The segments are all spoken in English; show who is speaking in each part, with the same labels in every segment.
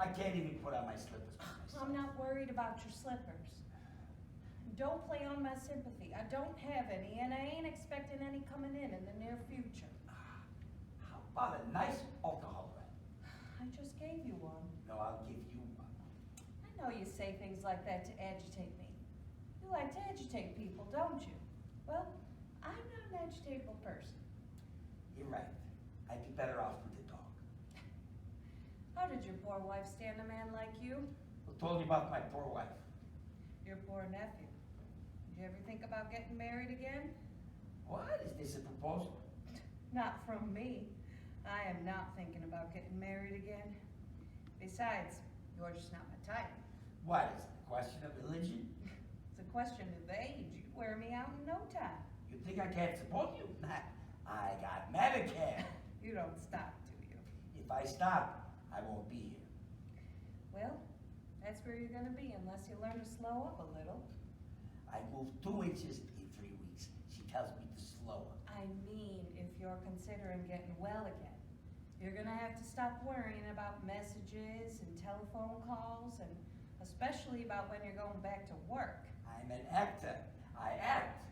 Speaker 1: I can't even put on my slippers by myself.
Speaker 2: I'm not worried about your slippers. Don't play on my sympathy. I don't have any, and I ain't expecting any coming in the near future.
Speaker 1: How about a nice alcohol run?
Speaker 2: I just gave you one.
Speaker 1: No, I'll give you one.
Speaker 2: I know you say things like that to agitate me. You like to agitate people, don't you? Well, I'm not an agitatable person.
Speaker 1: You're right. I'd be better off with the dog.
Speaker 2: How did your poor wife stand a man like you?
Speaker 1: Who told you about my poor wife?
Speaker 2: Your poor nephew. Did you ever think about getting married again?
Speaker 1: What? Is this a proposal?
Speaker 2: Not from me. I am not thinking about getting married again. Besides, you're just not my type.
Speaker 1: What? Is it a question of religion?
Speaker 2: It's a question of age. You'd wear me out in no time.
Speaker 1: You think I can't support you? Nah, I got Medicare.
Speaker 2: You don't stop, do you?
Speaker 1: If I stop, I won't be here.
Speaker 2: Well, that's where you're gonna be unless you learn to slow up a little.
Speaker 1: I moved 2 inches in 3 weeks. She tells me to slow up.
Speaker 2: I mean, if you're considering getting well again, you're gonna have to stop worrying about messages and telephone calls, and especially about when you're going back to work.
Speaker 1: I'm an actor. I act.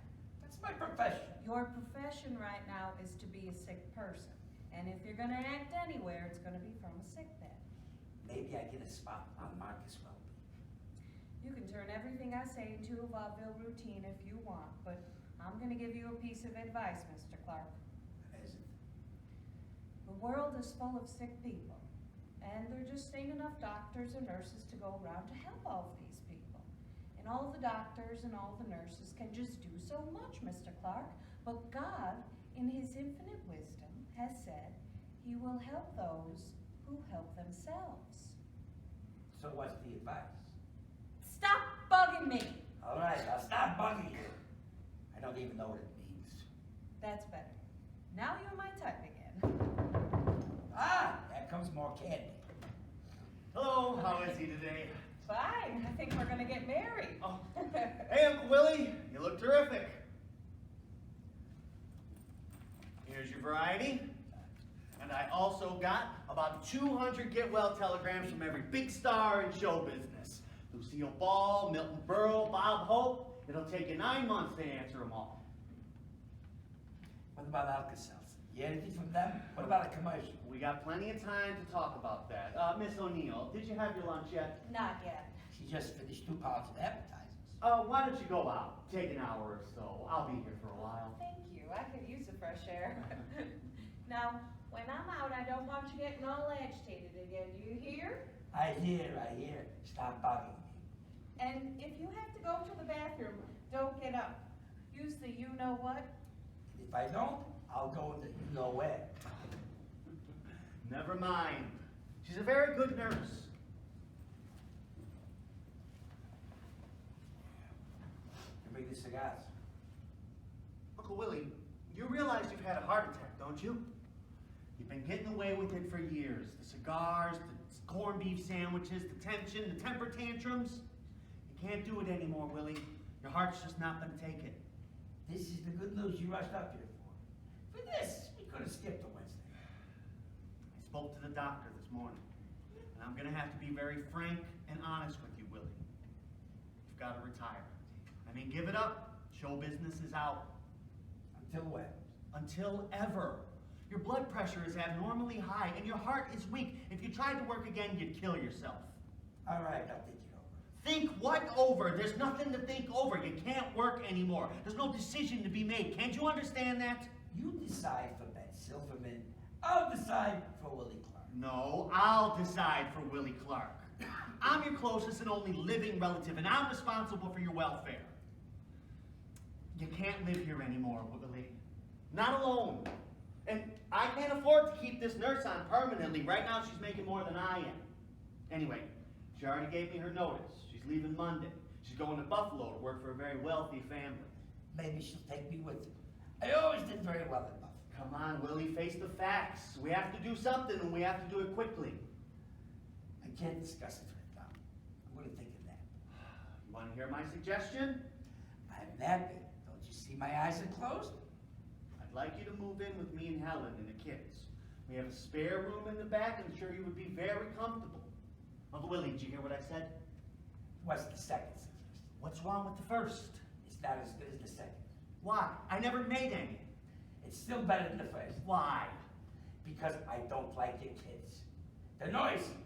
Speaker 1: That's my profession.
Speaker 2: Your profession right now is to be a sick person. And if you're gonna act anywhere, it's gonna be from a sick bed.
Speaker 1: Maybe I get a spot on Marcus Welby.
Speaker 2: You can turn everything I say into a vaudeville routine if you want, but I'm gonna give you a piece of advice, Mr. Clark.
Speaker 1: Is it?
Speaker 2: The world is full of sick people, and there just ain't enough doctors and nurses to go around to help all of these people. And all the doctors and all the nurses can just do so much, Mr. Clark, but God, in his infinite wisdom, has said he will help those who help themselves.
Speaker 1: So what's the advice?
Speaker 2: Stop bugging me!
Speaker 1: All right, I'll stop bugging you. I don't even know what it means.
Speaker 2: That's better. Now you're my type again.
Speaker 1: Ah, there comes more candy.
Speaker 3: Hello, how is he today?
Speaker 2: Fine, I think we're gonna get married.
Speaker 3: Oh. Hey, Uncle Willie, you look terrific. Here's your variety. And I also got about 200 get-well telegrams from every big star in show business. Lucille Ball, Milton Berle, Bob Hope. It'll take you 9 months to answer them all.
Speaker 1: What about Alka-Seltzer? You get anything from them? What about a commercial?
Speaker 3: We got plenty of time to talk about that. Miss O'Neill, did you have your lunch yet?
Speaker 2: Not yet.
Speaker 1: She just finished 2 pounds of appetizers.
Speaker 3: Why don't you go out? Take an hour or so. I'll be here for a while.
Speaker 2: Thank you. I could use the fresh air. Now, when I'm out, I don't want you getting all agitated again. Do you hear?
Speaker 1: I hear. Stop bugging me.
Speaker 2: And if you have to go to the bathroom, don't get up. Use the you-know-what.
Speaker 1: If I don't, I'll go into you know where.
Speaker 3: Never mind. She's a very good nurse.
Speaker 1: You bring the cigars.
Speaker 3: Uncle Willie, you realize you've had a heart attack, don't you? You've been getting away with it for years. The cigars, the corned beef sandwiches, the tension, the temper tantrums. You can't do it anymore, Willie. Your heart's just not going to take it.
Speaker 1: This is the good news you rushed up here for. For this, we could have skipped a Wednesday.
Speaker 3: I spoke to the doctor this morning, and I'm going to have to be very frank and honest with you, Willie. You've got to retire. I mean, give it up. Show business is out.
Speaker 1: Until when?
Speaker 3: Until ever. Your blood pressure is abnormally high, and your heart is weak. If you tried to work again, you'd kill yourself.
Speaker 1: All right, I'll think it over.
Speaker 3: Think what over? There's nothing to think over. You can't work anymore. There's no decision to be made. Can't you understand that?
Speaker 1: You decide for Ben Silverman. I'll decide for Willie Clark.
Speaker 3: No, I'll decide for Willie Clark. I'm your closest and only living relative, and I'm responsible for your welfare. You can't live here anymore, Willie. Not alone. And I can't afford to keep this nurse on permanently. Right now, she's making more than I am. Anyway, she already gave me her notice. She's leaving Monday. She's going to Buffalo to work for a very wealthy family.
Speaker 1: Maybe she'll take me with her. I always did very well at Buffalo.
Speaker 3: Come on, Willie, face the facts. We have to do something, and we have to do it quickly.
Speaker 1: I can't discuss it right now. I'm going to think of that.
Speaker 3: You want to hear my suggestion?
Speaker 1: I'm napping. Don't you see my eyes are closed?
Speaker 3: I'd like you to move in with me and Helen and the kids. We have a spare room in the back. I'm sure you would be very comfortable. Uncle Willie, did you hear what I said?
Speaker 1: What's the second suggestion?
Speaker 3: What's wrong with the first?
Speaker 1: It's not as good as the second.
Speaker 3: Why? I never made any.
Speaker 1: It's still better than the first.
Speaker 3: Why?
Speaker 1: Because I don't like your kids. They're noisy.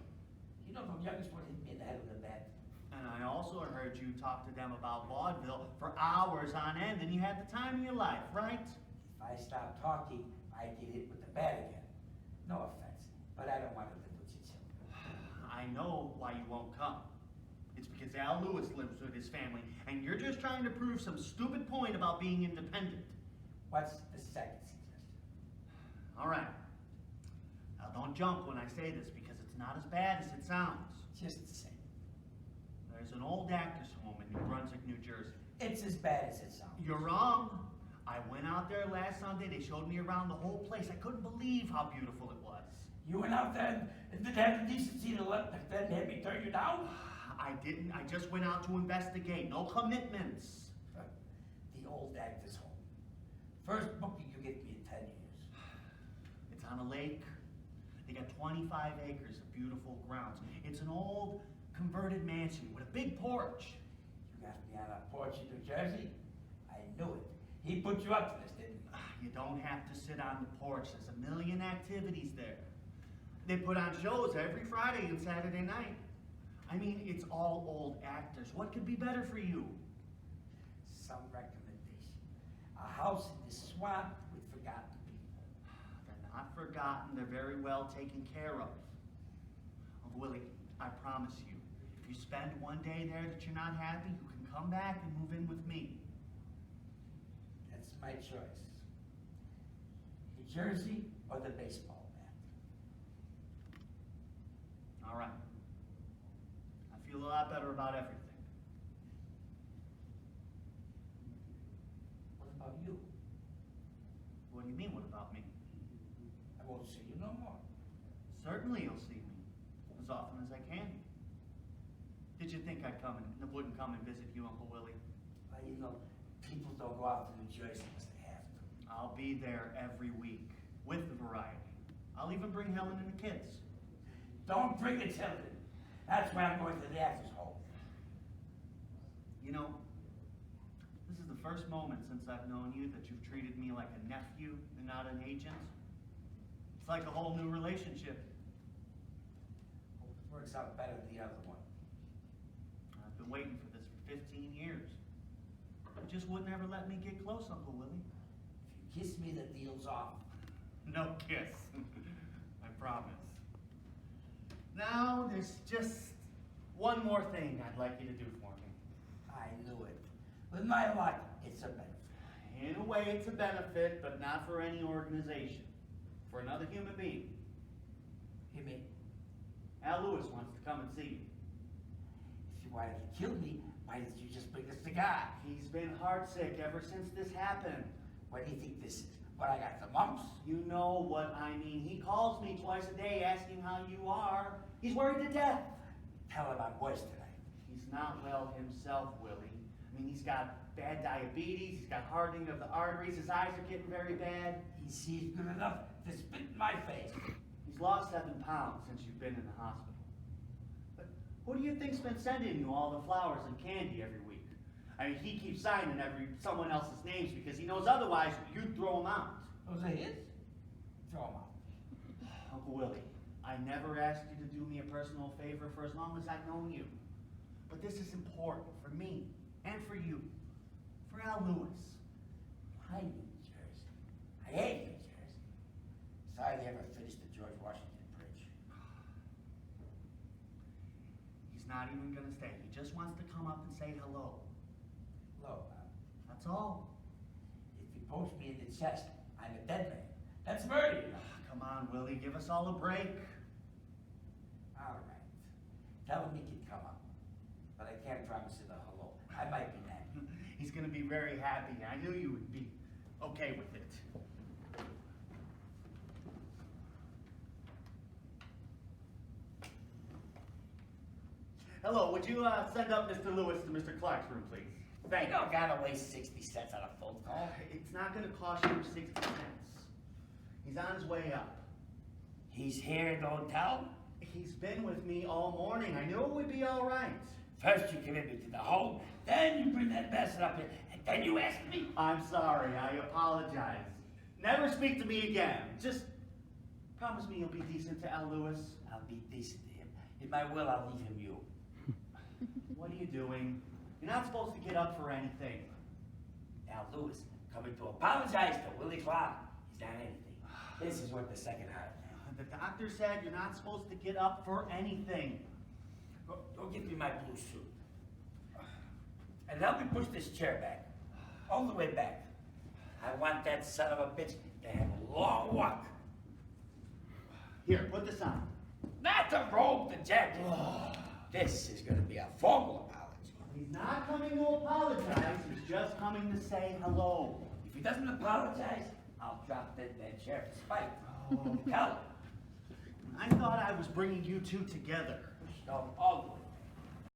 Speaker 1: You know, the youngest one hit me in the head with a bat.
Speaker 3: And I also heard you talk to them about vaudeville for hours on end, and you had the time of your life, right?
Speaker 1: If I stop talking, I get hit with the bat again. No offense, but I don't want to live with your children.
Speaker 3: I know why you won't come. It's because Al Lewis lives with his family, and you're just trying to prove some stupid point about being independent.
Speaker 1: What's the second suggestion?
Speaker 3: All right. Now don't jump when I say this, because it's not as bad as it sounds.
Speaker 1: Just the same.
Speaker 3: There's an old actors home in New Brunswick, New Jersey.
Speaker 1: It's as bad as it sounds.
Speaker 3: You're wrong. I went out there last Sunday. They showed me around the whole place. I couldn't believe how beautiful it was.
Speaker 1: You went out there and didn't have the decency to let them have me turn you down?
Speaker 3: I didn't. I just went out to investigate. No commitments.
Speaker 1: The old actors home. First booking you get me in 10 years.
Speaker 3: It's on a lake. They got 25 acres of beautiful grounds. It's an old converted mansion with a big porch.
Speaker 1: You got me on a porch in New Jersey? I knew it. He put you up to this, didn't he?
Speaker 3: You don't have to sit on the porch. There's a million activities there. They put on shows every Friday and Saturday night. I mean, it's all old actors. What could be better for you?
Speaker 1: Some recommendation. A house in the swamp with forgotten people.
Speaker 3: They're not forgotten. They're very well taken care of. Uncle Willie, I promise you, if you spend one day there that you're not happy, you can come back and move in with me.
Speaker 1: That's my choice. New Jersey or the baseball bat?
Speaker 3: All right. I feel a lot better about everything.
Speaker 1: What about you?
Speaker 3: What do you mean, what about me?
Speaker 1: I won't see you no more.
Speaker 3: Certainly you'll see me, as often as I can. Did you think I'd come and wouldn't come and visit you, Uncle Willie?
Speaker 1: Well, you know, people don't go out to New Jersey unless they have to.
Speaker 3: I'll be there every week, with the variety. I'll even bring Helen and the kids.
Speaker 1: Don't bring the children. That's why I'm going to the actors home.
Speaker 3: You know, this is the first moment since I've known you that you've treated me like a nephew and not an agent. It's like a whole new relationship.
Speaker 1: Hope it works out better than the other one.
Speaker 3: I've been waiting for this for 15 years. You just wouldn't ever let me get close, Uncle Willie.
Speaker 1: If you kiss me, the deal's off.
Speaker 3: No kiss. I promise. Now, there's just one more thing I'd like you to do for me.
Speaker 1: I knew it. With my luck, it's a benefit.
Speaker 3: In a way, it's a benefit, but not for any organization. For another human being.
Speaker 1: You mean,
Speaker 3: Al Lewis wants to come and see you.
Speaker 1: if you wanted to kill me, why didn't you just bring a cigar?
Speaker 3: He's been heartsick ever since this happened.
Speaker 1: What do you think this is? What, I got the mumps?
Speaker 3: You know what I mean. He calls me twice a day asking how you are. He's worried to death.
Speaker 1: Tell him I'm worse tonight.
Speaker 3: He's not well himself, Willie. I mean, he's got bad diabetes, he's got hardening of the arteries, his eyes are getting very bad.
Speaker 1: He sees good enough to spit in my face.
Speaker 3: He's lost 7 pounds since you've been in the hospital. But who do you think's been sending you all the flowers and candy every week? I mean, he keeps signing someone else's names because he knows otherwise you'd throw them out.
Speaker 1: Those are his? Throw them out.
Speaker 3: Uncle Willie, I never asked you to do me a personal favor for as long as I've known you. But this is important for me and for you. For Al Lewis.
Speaker 1: Why New Jersey? I hate New Jersey. Sorry they ever finished the George Washington Bridge.
Speaker 3: He's not even gonna stay. He just wants to come up and say hello.
Speaker 1: Hello,
Speaker 3: That's all.
Speaker 1: if you post me in the chest, I'm a dead man. That's murder, you know.
Speaker 3: Come on, Willie, give us all a break.
Speaker 1: All right. Tell him he can come up. But I can't promise him a hello. I might be mad.
Speaker 3: He's gonna be very happy. I knew you would be okay with it. Hello, would you send up Mr. Lewis to Mr. Clark's room, please? Thank
Speaker 1: You
Speaker 3: you.
Speaker 1: don't gotta waste 60 cents on a phone call.
Speaker 3: It's not gonna cost you 60 cents. He's on his way up.
Speaker 1: He's here, don't tell.
Speaker 3: He's been with me all morning. I knew it would be all right.
Speaker 1: First you commit me to the home, then you bring that bastard up here, and then you ask me.
Speaker 3: I'm sorry. I apologize. Never speak to me again. Just promise me you'll be decent to Al Lewis.
Speaker 1: I'll be decent to him. In my will, I'll leave him you.
Speaker 3: What are you doing? You're not supposed to get up for anything.
Speaker 1: Al Lewis coming to apologize to Willie Clark. He's not anything. This is worth the second heart.
Speaker 3: The doctor said you're not supposed to get up for anything.
Speaker 1: Go get me my blue suit. And help me push this chair back. All the way back. I want that son of a bitch to have a long walk.
Speaker 3: Here, put this on.
Speaker 1: Not the robe, the jacket. This is going to be a formal apology.
Speaker 3: He's not coming to apologize. He's just coming to say hello.
Speaker 1: If he doesn't apologize, I'll drop that chair for spite. Tell him.
Speaker 3: I thought I was bringing you two together.
Speaker 1: No, all the way.